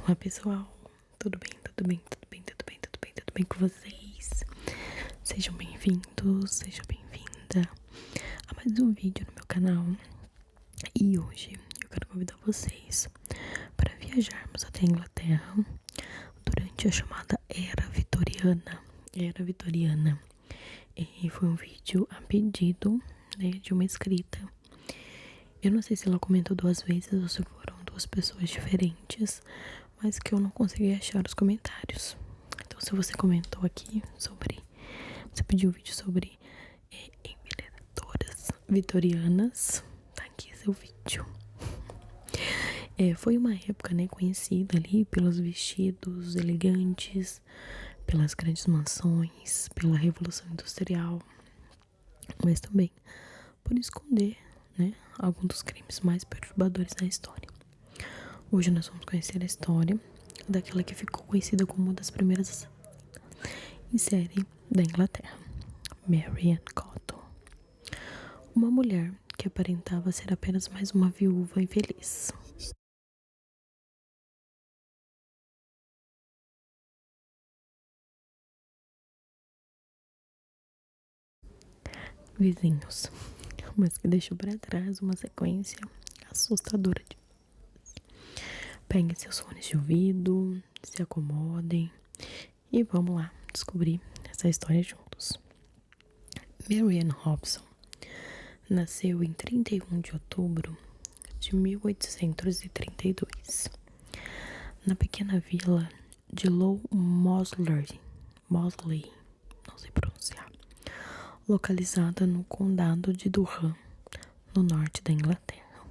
Olá pessoal, tudo bem, tudo bem, tudo bem, tudo bem, tudo bem, tudo bem com vocês? Sejam bem-vindos, seja bem-vinda a mais um vídeo no meu canal. E hoje eu quero convidar vocês para viajarmos até a Inglaterra durante a chamada Era Vitoriana. E foi um vídeo a pedido, né, de uma inscrita. Eu não sei se ela comentou 2 vezes ou se foram 2 pessoas diferentes, mas que eu não consegui achar os comentários. Então, se você comentou aqui sobre, você pediu um vídeo sobre envenenadoras vitorianas, tá aqui seu vídeo. Foi uma época, né, conhecida ali pelos vestidos elegantes, pelas grandes mansões, pela Revolução Industrial, mas também por esconder, né, alguns dos crimes mais perturbadores da história. Hoje nós vamos conhecer a história daquela que ficou conhecida como uma das primeiras em série da Inglaterra, Mary Ann Cotton. Uma mulher que aparentava ser apenas mais uma viúva infeliz. Vizinhos, mas que deixou para trás uma sequência assustadora de... Peguem seus fones de ouvido, se acomodem e vamos lá descobrir essa história juntos. Mary Ann Hobson nasceu em 31 de outubro de 1832, na pequena vila de Low Mosley, não sei pronunciar, localizada no condado de Durham, no norte da Inglaterra.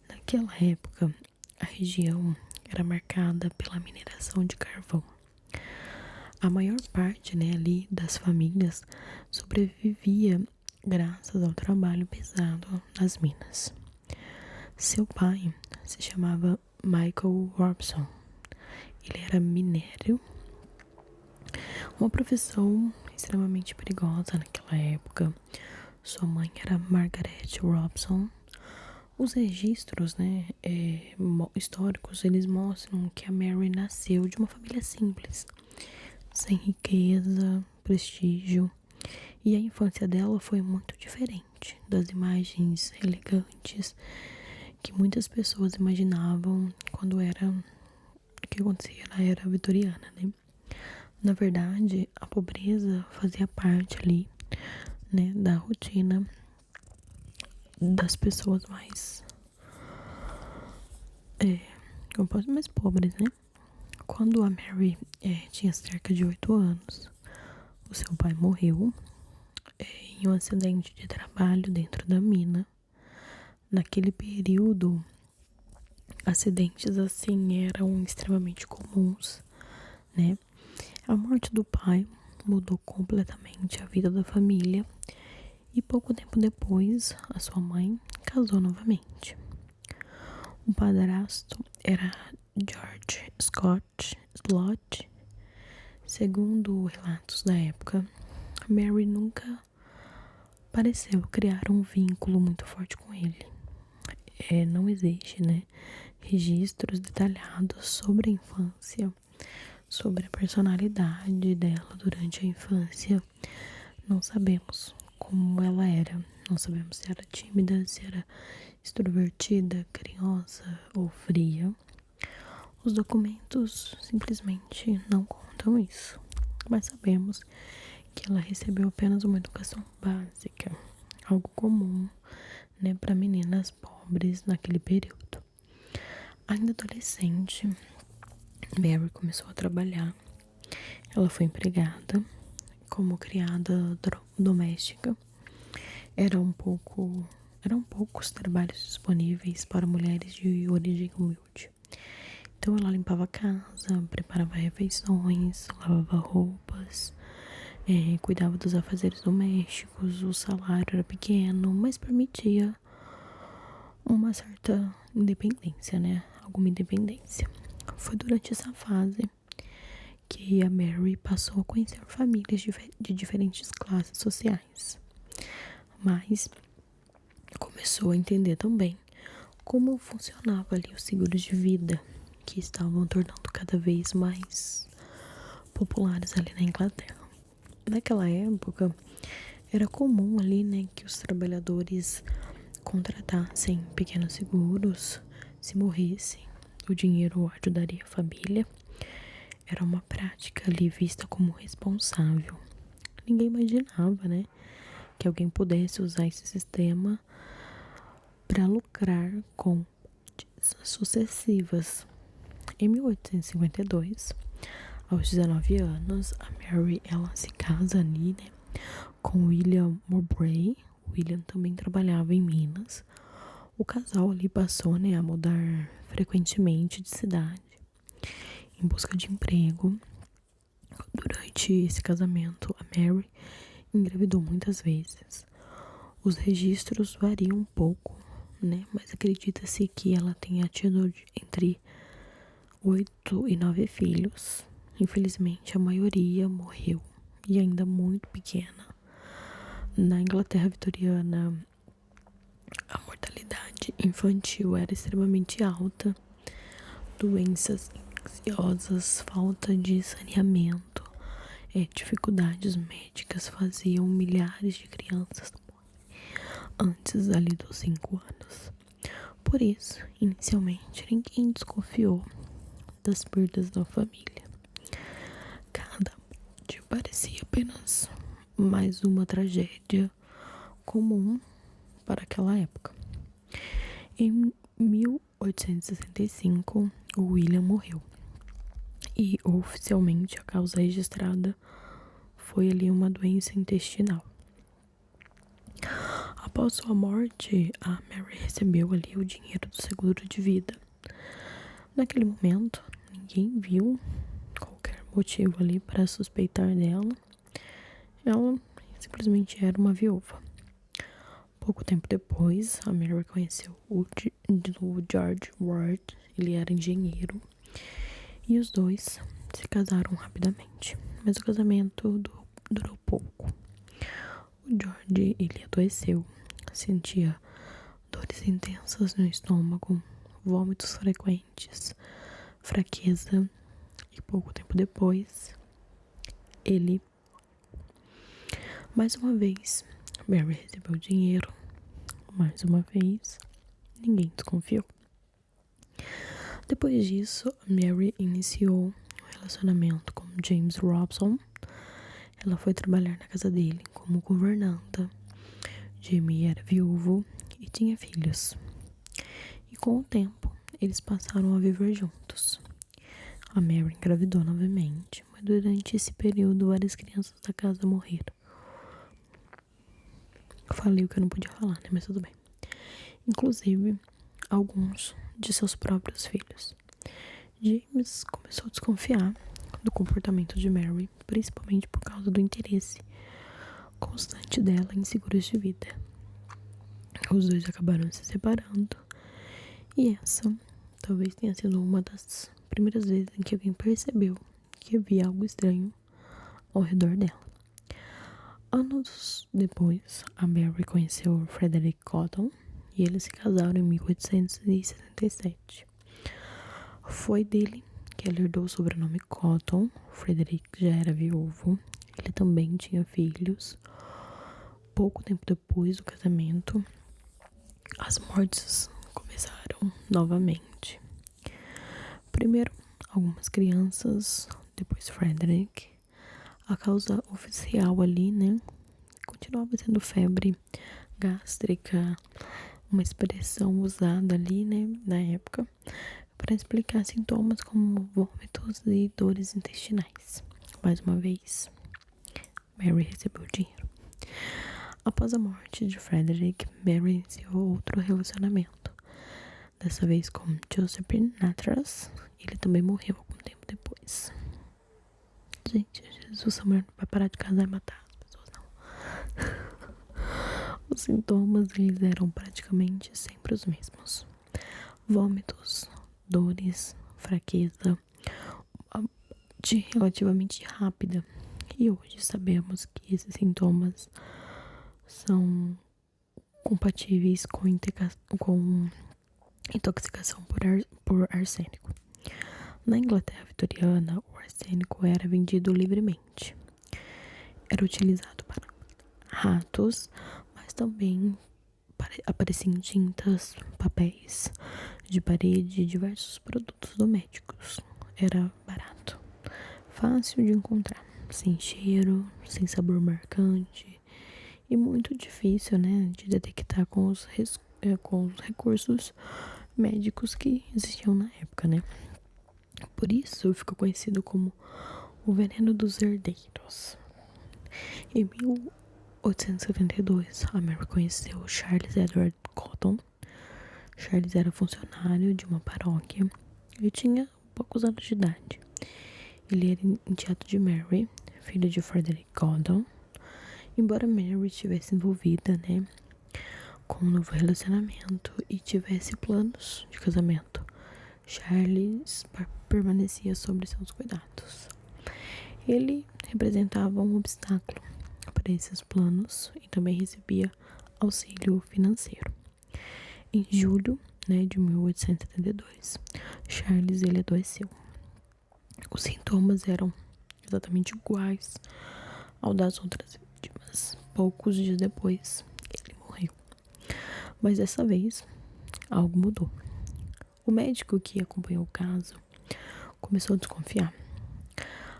Naquela época, a região era marcada pela mineração de carvão. A maior parte, né, ali das famílias sobrevivia graças ao trabalho pesado nas minas. Seu pai se chamava Michael Robson. Ele era minério, uma profissão extremamente perigosa naquela época. Sua mãe era Margaret Robson. Os registros, né, históricos, eles mostram que a Mary nasceu de uma família simples, sem riqueza, prestígio, e a infância dela foi muito diferente das imagens elegantes que muitas pessoas imaginavam quando era o que acontecia na era vitoriana, né? Na verdade, a pobreza fazia parte ali, né, da rotina das pessoas mais mais pobres, né? Quando a Mary tinha cerca de 8 anos, o seu pai morreu em um acidente de trabalho dentro da mina. Naquele período, acidentes assim eram extremamente comuns, né? A morte do pai mudou completamente a vida da família e pouco tempo depois a sua mãe casou novamente. O padrasto era George Scott Slot. Segundo relatos da época, Mary nunca pareceu criar um vínculo muito forte com ele. Não existe, né, registros detalhados sobre a infância, sobre a personalidade dela durante a infância. Não sabemos como ela era, não sabemos se era tímida, se era extrovertida, carinhosa ou fria. Os documentos simplesmente não contam isso, mas sabemos que ela recebeu apenas uma educação básica, algo comum, né, para meninas pobres naquele período. Ainda adolescente, Mary começou a trabalhar. Ela foi empregada como criada doméstica. Eram poucos trabalhos disponíveis para mulheres de origem humilde. Então ela limpava a casa, preparava refeições, lavava roupas, cuidava dos afazeres domésticos. O salário era pequeno, mas permitia uma certa independência, né? Alguma independência. Foi durante essa fase que a Mary passou a conhecer famílias de diferentes classes sociais, mas começou a entender também como funcionava ali os seguros de vida, que estavam tornando cada vez mais populares ali na Inglaterra. Naquela época, era comum ali, né, que os trabalhadores contratassem pequenos seguros. Se morressem, o dinheiro ajudaria a família. Era uma prática ali vista como responsável. Ninguém imaginava, né, que alguém pudesse usar esse sistema para lucrar com sucessivas. Em 1852, aos 19 anos, a Mary ela se casa ali, né, com William Mowbray. William também trabalhava em Minas. O casal ali passou, né, a mudar frequentemente de cidade em busca de emprego. Durante esse casamento, a Mary engravidou muitas vezes. Os registros variam um pouco, né, mas acredita-se que ela tenha tido entre 8 e 9 filhos. Infelizmente, a maioria morreu e ainda muito pequena. Na Inglaterra vitoriana, a mortalidade infantil era extremamente alta. Doenças ansiosas, falta de saneamento, dificuldades médicas faziam milhares de crianças antes ali dos 5 anos. Por isso, inicialmente, ninguém desconfiou das perdas da família. Cada morte parecia apenas mais uma tragédia comum para aquela época. Em 1865, o William morreu. E oficialmente a causa registrada foi ali uma doença intestinal. Após sua morte, a Mary recebeu ali o dinheiro do seguro de vida. Naquele momento, ninguém viu qualquer motivo ali para suspeitar dela. Ela simplesmente era uma viúva. Pouco tempo depois, a Mary conheceu o George Ward. Ele era engenheiro. E os dois se casaram rapidamente. Mas o casamento durou pouco. O George, ele adoeceu. Sentia dores intensas no estômago, vômitos frequentes, fraqueza. E pouco tempo depois, ele... Mais uma vez, Mary recebeu dinheiro. Mais uma vez, ninguém desconfiou. Depois disso, Mary iniciou um relacionamento com James Robson. Ela foi trabalhar na casa dele como governanta. Jamie era viúvo e tinha filhos. E com o tempo, eles passaram a viver juntos. A Mary engravidou novamente, mas durante esse período várias crianças da casa morreram. Falei o que eu não podia falar, né? Mas tudo bem. Inclusive, alguns de seus próprios filhos. James começou a desconfiar do comportamento de Mary, principalmente por causa do interesse constante dela em seguros de vida. Os dois acabaram se separando, e essa talvez tenha sido uma das primeiras vezes em que alguém percebeu que havia algo estranho ao redor dela. Anos depois, a Mary conheceu Frederick Cotton e eles se casaram em 1877. Foi dele que ela herdou o sobrenome Cotton. Frederick já era viúvo, ele também tinha filhos. Pouco tempo depois do casamento, as mortes começaram novamente. Primeiro, algumas crianças, depois Frederick. A causa oficial ali, né, continuava sendo febre gástrica, uma expressão usada ali, né, na época, para explicar sintomas como vômitos e dores intestinais. Mais uma vez, Mary recebeu dinheiro. Após a morte de Frederick, Mary iniciou outro relacionamento, dessa vez com Joseph Natras. Ele também morreu algum tempo depois. Gente, Jesus, a mulher não vai parar de casar e matar as pessoas, não. Os sintomas, eles eram praticamente sempre os mesmos: vômitos, dores, fraqueza, de relativamente rápida. E hoje sabemos que esses sintomas são compatíveis com intoxicação por arsênico. Na Inglaterra vitoriana, o arsênico era vendido livremente. Era utilizado para ratos, mas também aparecia em tintas, papéis de parede e diversos produtos domésticos. Era barato, fácil de encontrar, sem cheiro, sem sabor marcante e muito difícil, né, de detectar com os recursos médicos que existiam na época, né? Por isso ficou conhecido como o veneno dos herdeiros. Em 1872, a Mary conheceu Charles Edward Cotton. Charles era funcionário de uma paróquia e tinha poucos anos de idade. Ele era enteado de Mary, filha de Frederick Cotton. Embora Mary estivesse envolvida, né, com um novo relacionamento e tivesse planos de casamento, Charles permanecia sobre seus cuidados. Ele representava um obstáculo para esses planos e também recebia auxílio financeiro. Em julho, né, de 1872, Charles ele adoeceu. Os sintomas eram exatamente iguais ao das outras vítimas. Poucos dias depois, ele morreu. Mas dessa vez, algo mudou. O médico que acompanhou o caso começou a desconfiar.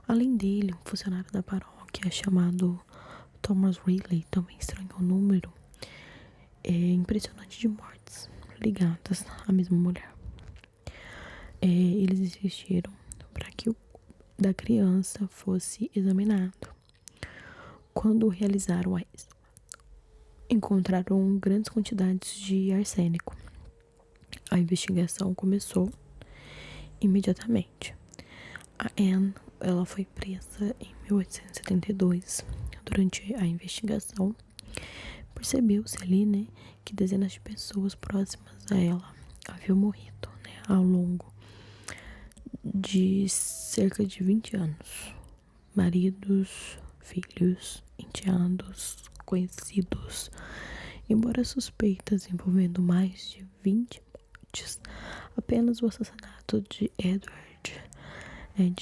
Além dele, um funcionário da paróquia chamado Thomas Riley também estranhou o número impressionante de mortes ligadas à mesma mulher. Eles insistiram para que o da criança fosse examinado. Quando realizaram a encontraram grandes quantidades de arsênico. A investigação começou imediatamente. A Anne, ela foi presa em 1872. Durante a investigação, percebeu-se ali, né, que dezenas de pessoas próximas a ela haviam morrido, né, ao longo de cerca de 20 anos. Maridos, filhos, enteados, conhecidos. Embora suspeitas envolvendo mais de 20 mortes, apenas o assassinato de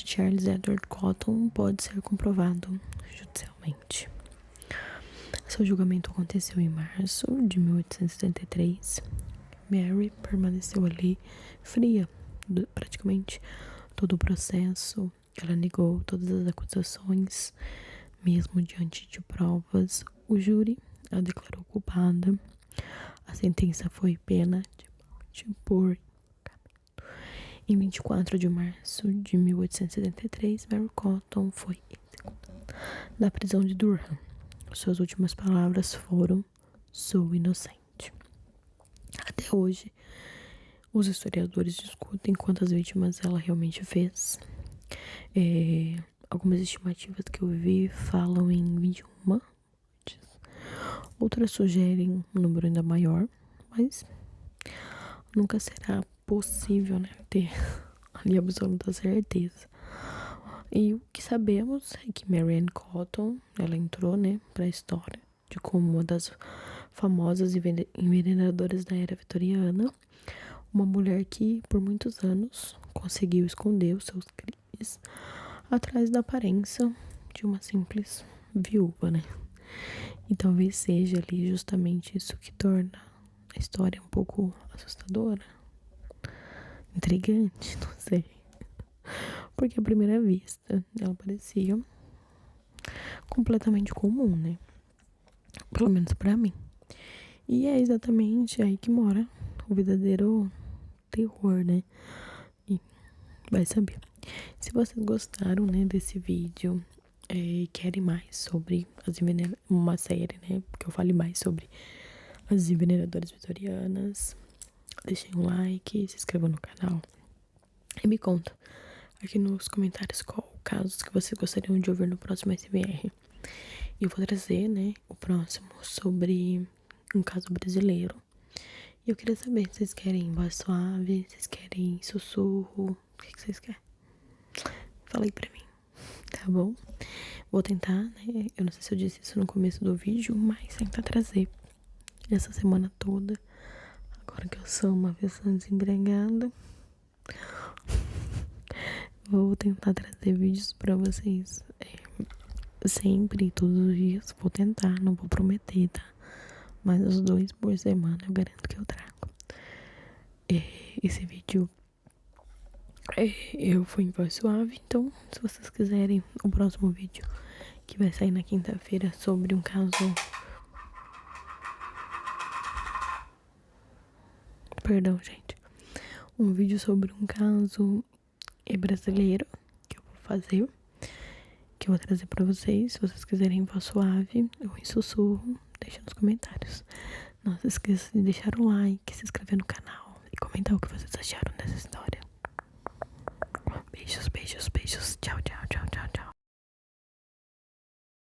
Charles Edward Cotton pode ser comprovado judicialmente. Seu julgamento aconteceu em março de 1873. Mary permaneceu ali fria, praticamente todo o processo. Ela negou todas as acusações, mesmo diante de provas. O júri a declarou culpada. A sentença foi pena de morte por enforcamento. Em 24 de março de 1873, Mary Cotton foi executada na prisão de Durham. Suas últimas palavras foram: "Sou inocente". Até hoje, os historiadores discutem quantas vítimas ela realmente fez. Algumas estimativas que eu vi falam em 21. Outras sugerem um número ainda maior, mas nunca será possível, né, ter ali absoluta certeza. E o que sabemos é que Mary Ann Cotton, ela entrou, né, para a história de como uma das famosas envenenadoras da era vitoriana, uma mulher que por muitos anos conseguiu esconder os seus crimes atrás da aparência de uma simples viúva, né? E talvez seja ali justamente isso que torna a história um pouco assustadora, intrigante, não sei. Porque à primeira vista ela parecia completamente comum, né? Pelo menos pra mim. E é exatamente aí que mora o verdadeiro terror, né? E vai saber. Se vocês gostaram, né, desse vídeo e querem mais sobre uma série, né, porque eu fale mais sobre as envenenadoras vitorianas, deixem um like, se inscrevam no canal e me conta aqui nos comentários qual casos que vocês gostariam de ouvir no próximo SMR. E eu vou trazer, né, o próximo sobre um caso brasileiro. E eu queria saber se vocês querem voz suave, se vocês querem sussurro, o que vocês querem? Fala aí pra mim, tá bom? Vou tentar, né, eu não sei se eu disse isso no começo do vídeo, mas tentar trazer essa semana toda. Agora que eu sou uma pessoa desempregada, Vou tentar trazer vídeos pra vocês sempre, todos os dias. Vou tentar, não vou prometer, tá? Mas os 2 por semana eu garanto que eu trago. Esse vídeo eu fui em voz suave, então se vocês quiserem o próximo vídeo, que vai sair na quinta-feira, sobre um caso... Perdão, gente. Um vídeo sobre um caso brasileiro que eu vou fazer, que eu vou trazer pra vocês. Se vocês quiserem em voz suave ou em sussurro, deixa nos comentários. Não se esqueça de deixar o like, se inscrever no canal e comentar o que vocês acharam dessa história. Beijos, beijos, beijos. Tchau, tchau, tchau, tchau, tchau.